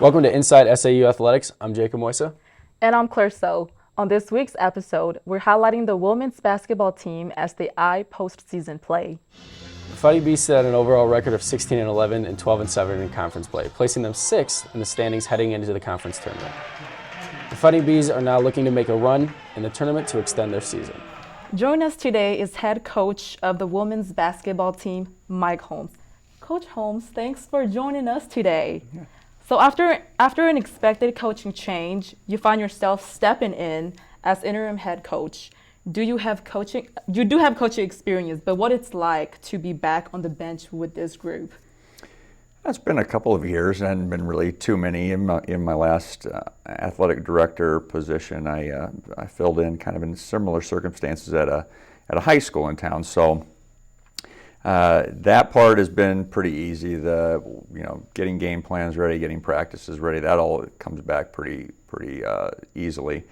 Welcome to Inside SAU Athletics. I'm Jacob Moisa. And I'm Kler. On this week's episode, we're highlighting the women's basketball team as they eye postseason play. The Fighting Bees set an overall record of 16-11 and 12-7 in conference play, placing them 6th in the standings heading into the conference tournament. The Fighting Bees are now looking to make a run in the tournament to extend their season. Joining us today is head coach of the women's basketball team, Mike Holmes. Coach Holmes, thanks for joining us today. Yeah. So after an expected coaching change, you find yourself stepping in as interim head coach. You do have coaching experience, but what it's like to be back on the bench with this group? It's been a couple of years, and been really too many. In my last athletic director position, I filled in kind of in similar circumstances at a high school in town. So that part has been pretty easy. Getting game plans ready, getting practices ready, that all comes back pretty easily.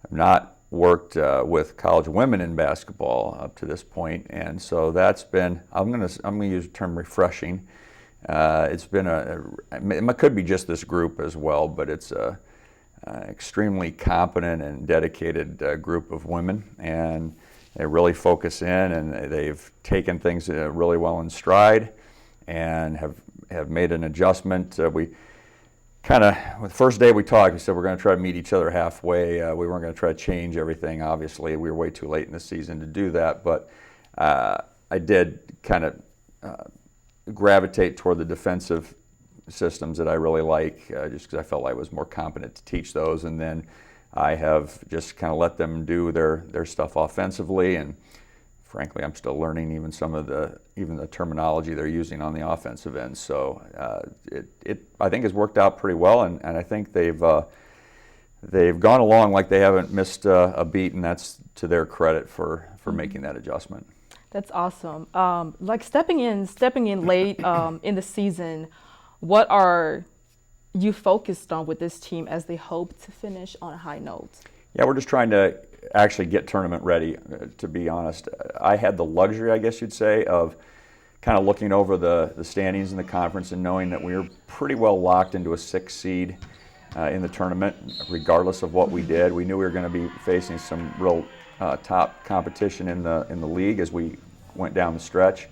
I've not worked with college women in basketball up to this point, and so that's been, I'm gonna use the term refreshing. It's been it could be just this group as well, but it's a extremely competent and dedicated group of women, and they really focus in, and they've taken things really well in stride, and have made an adjustment. We kind of, the first day we talked, we said we're going to try to meet each other halfway. We weren't going to try to change everything. Obviously, we were way too late in the season to do that, but I did kind of gravitate toward the defensive systems that I really like, just because I felt like I was more competent to teach those, and then I have just kind of let them do their stuff offensively, and frankly, I'm still learning even some of the terminology they're using on the offensive end. So it I think has worked out pretty well, and I think they've gone along like they haven't missed a beat, and that's to their credit for making that adjustment. That's awesome. Like stepping in late in the season, what are you focused on with this team as they hope to finish on a high note? Yeah, we're just trying to actually get tournament ready, to be honest. I had the luxury, I guess you'd say, of kind of looking over the standings in the conference and knowing that we were pretty well locked into a 6th seed in the tournament, regardless of what we did. We knew we were going to be facing some real top competition in the league as we went down the stretch.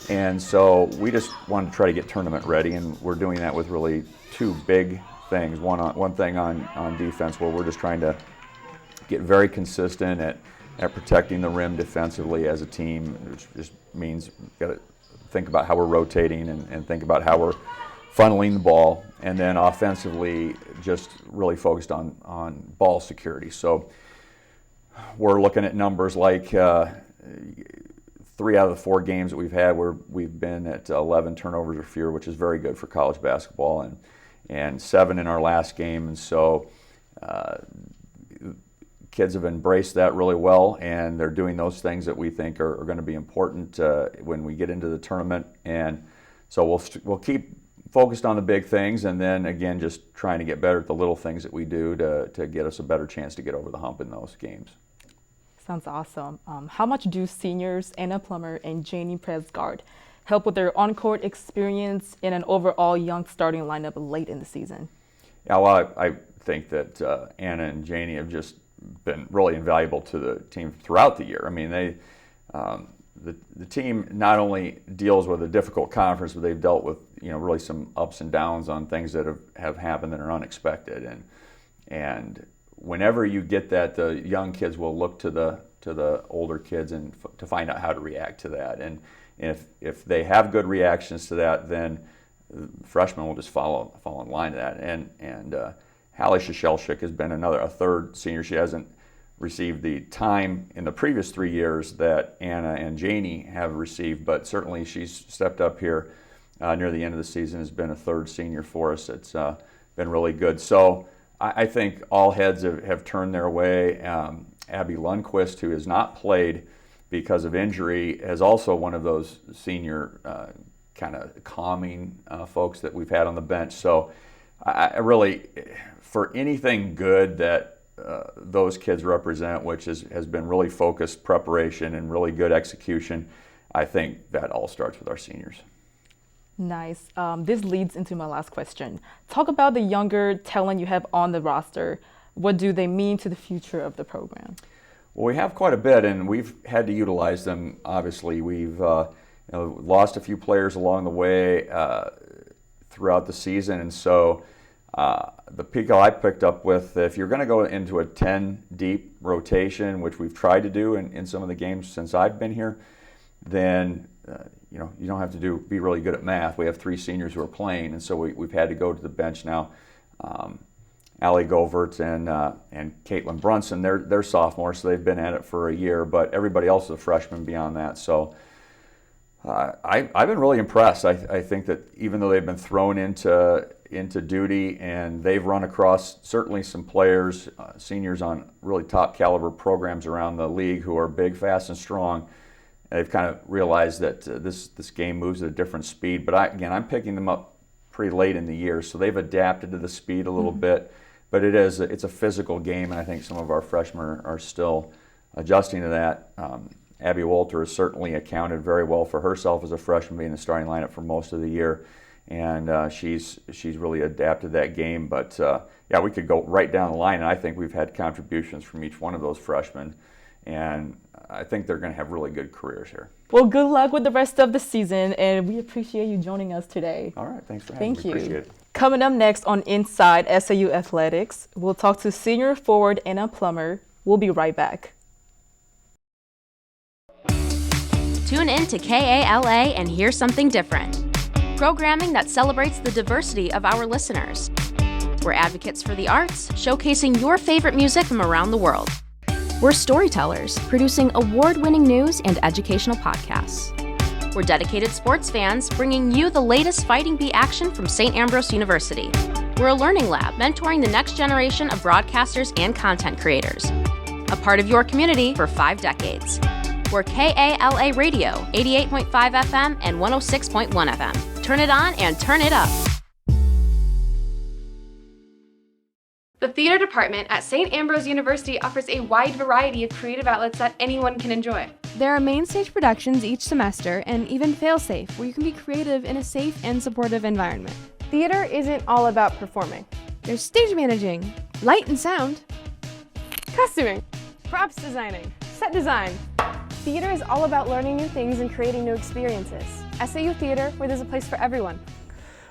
And so we just wanted to try to get tournament ready, and we're doing that with really two big things. One thing on defense, where we're just trying to get very consistent at protecting the rim defensively as a team, which just means we've got to think about how we're rotating and think about how we're funneling the ball. And then offensively, just really focused on ball security. So we're looking at numbers like 3 out of the 4 games that we've had where we've been at 11 turnovers or fewer, which is very good for college basketball, and 7 in our last game. And so kids have embraced that really well, and they're doing those things that we think are going to be important when we get into the tournament. And so we'll keep focused on the big things, and then again just trying to get better at the little things that we do to get us a better chance to get over the hump in those games. Sounds awesome. How much do seniors Anna Plumer and Janie Presgard help with their on-court experience in an overall young starting lineup late in the season? Yeah, well, I think that Anna and Janie have just been really invaluable to the team throughout the year. I mean, the team not only deals with a difficult conference, but they've dealt with really some ups and downs on things that have happened that are unexpected, and whenever you get that, the young kids will look to the older kids and to find out how to react to that. And if they have good reactions to that, then freshmen will just fall in line to that. And Hallie Shashelchik has been a third senior. She hasn't received the time in the previous 3 years that Anna and Janie have received, but certainly she's stepped up here near the end of the season, has been a third senior for us. It's been really good. So I think all heads have turned their way. Abby Lundquist, who has not played because of injury, is also one of those senior kind of calming folks that we've had on the bench. So I really, for anything good that those kids represent, which has been really focused preparation and really good execution, I think that all starts with our seniors. Nice. This leads into my last question. Talk about the younger talent you have on the roster. What do they mean to the future of the program? Well, we have quite a bit, and we've had to utilize them. Obviously, we've lost a few players along the way throughout the season, and so the people I picked up with, if you're going to go into a 10 deep rotation, which we've tried to do in some of the games since I've been here, then you don't have to be really good at math. We have 3 seniors who are playing, and so we've had to go to the bench now. Allie Govert and Caitlin Brunson, they're sophomores, so they've been at it for a year, but everybody else is a freshman beyond that. So I've been really impressed. I think that even though they've been thrown into duty and they've run across certainly some players, seniors on really top caliber programs around the league who are big, fast, and strong, they've kind of realized that this game moves at a different speed. But I'm picking them up pretty late in the year, so they've adapted to the speed a little bit. But it's a physical game, and I think some of our freshmen are still adjusting to that. Abby Walter has certainly accounted very well for herself as a freshman, being in the starting lineup for most of the year, and she's really adapted that game. But we could go right down the line, and I think we've had contributions from each one of those freshmen, and I think they're going to have really good careers here. Well, good luck with the rest of the season, and we appreciate you joining us today. All right, thanks for having me. Thank you. Appreciate it. Coming up next on Inside SAU Athletics, we'll talk to senior forward Anna Plumer. We'll be right back. Tune in to KALA and hear something different. Programming that celebrates the diversity of our listeners. We're advocates for the arts, showcasing your favorite music from around the world. We're storytellers, producing award-winning news and educational podcasts. We're dedicated sports fans, bringing you the latest Fighting Bee action from St. Ambrose University. We're a learning lab, mentoring the next generation of broadcasters and content creators. A part of your community for 5 decades. We're KALA Radio, 88.5 FM and 106.1 FM. Turn it on and turn it up. The theater department at St. Ambrose University offers a wide variety of creative outlets that anyone can enjoy. There are main stage productions each semester and even fail-safe, where you can be creative in a safe and supportive environment. Theater isn't all about performing. There's stage managing, light and sound, Costuming, props designing, set design. Theater is all about learning new things and creating new experiences. SAU Theater, where there's a place for everyone.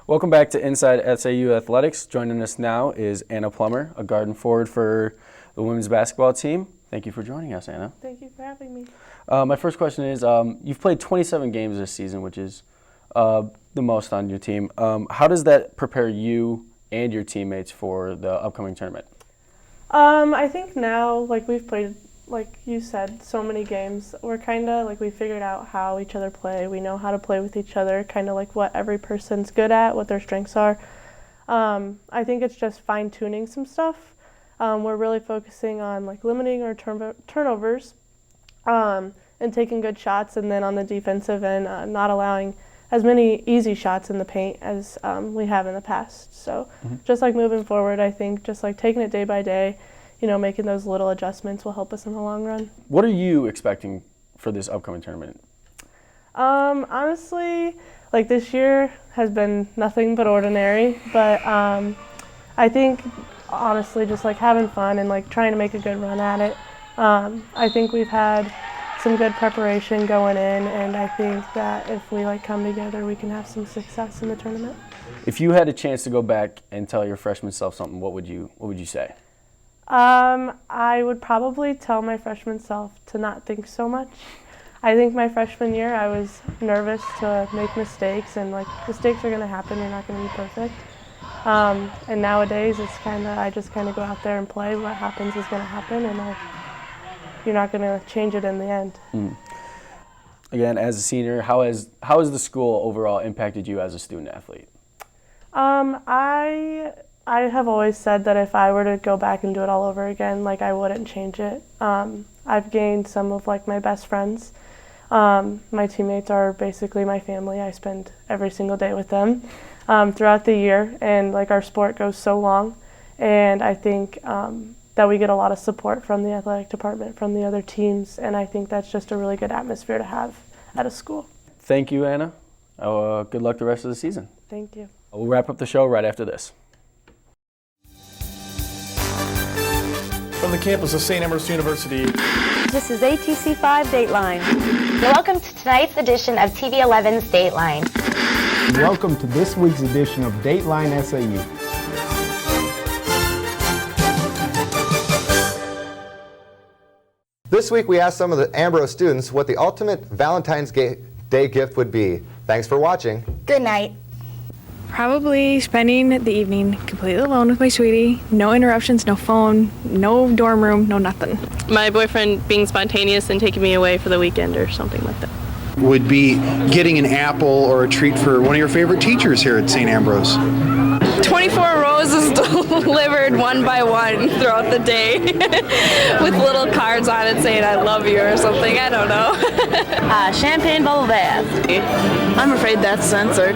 Welcome back to Inside SAU Athletics. Joining us now is Anna Plumer, a guard and forward for the women's basketball team. Thank you for joining us, Anna. Thank you for having me. My first question is, you've played 27 games this season, which is the most on your team. How does that prepare you and your teammates for the upcoming tournament? I think now, we've played, like you said, so many games. We're kind of, we figured out how each other play. We know how to play with each other, kind of what every person's good at, what their strengths are. I think it's just fine-tuning some stuff. We're really focusing on, limiting our turnovers and taking good shots, and then on the defensive end, not allowing as many easy shots in the paint as we have in the past. So just moving forward, I think just taking it day by day, making those little adjustments will help us in the long run. What are you expecting for this upcoming tournament? Honestly, this year has been nothing but ordinary, but I think honestly just having fun and trying to make a good run at it. I think we've had some good preparation going in, and I think that if we come together, we can have some success in the tournament. If you had a chance to go back and tell your freshman self something, what would you say? I would probably tell my freshman self to not think so much. I think my freshman year I was nervous to make mistakes, and mistakes are going to happen, you're not going to be perfect. And nowadays it's I just go out there and play. What happens is going to happen, and you're not going to change it in the end. Again, as a senior, how has the school overall impacted you as a student athlete? I have always said that if I were to go back and do it all over again, I wouldn't change it. I've gained some of my best friends. My teammates are basically my family. I spend every single day with them throughout the year, and our sport goes so long, and I think that we get a lot of support from the athletic department, from the other teams, and I think that's just a really good atmosphere to have at a school. Thank you, Anna. Good luck the rest of the season. Thank you. We'll wrap up the show right after this. From the campus of St. Ambrose University, this is ATC5 Dateline. Welcome to tonight's edition of TV 11's Dateline. Welcome to this week's edition of Dateline SAU. This week we asked some of the Ambrose students what the ultimate Valentine's Day gift would be. Thanks for watching. Good night. Probably spending the evening completely alone with my sweetie. No interruptions, no phone, no dorm room, no nothing. My boyfriend being spontaneous and taking me away for the weekend or something like that. Would be getting an apple or a treat for one of your favorite teachers here at St. Ambrose. 24 roses delivered one by one throughout the day with little cards on it saying I love you or something, I don't know. Champagne bubble bath. I'm afraid that's censored.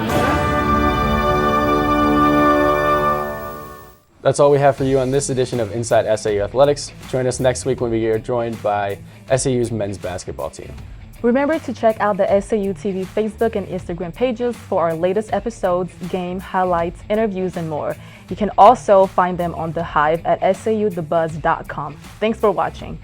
That's all we have for you on this edition of Inside SAU Athletics. Join us next week when we are joined by SAU's men's basketball team. Remember to check out the SAUtv Facebook and Instagram pages for our latest episodes, game highlights, interviews, and more. You can also find them on The Hive at sauthebuzz.com. Thanks for watching.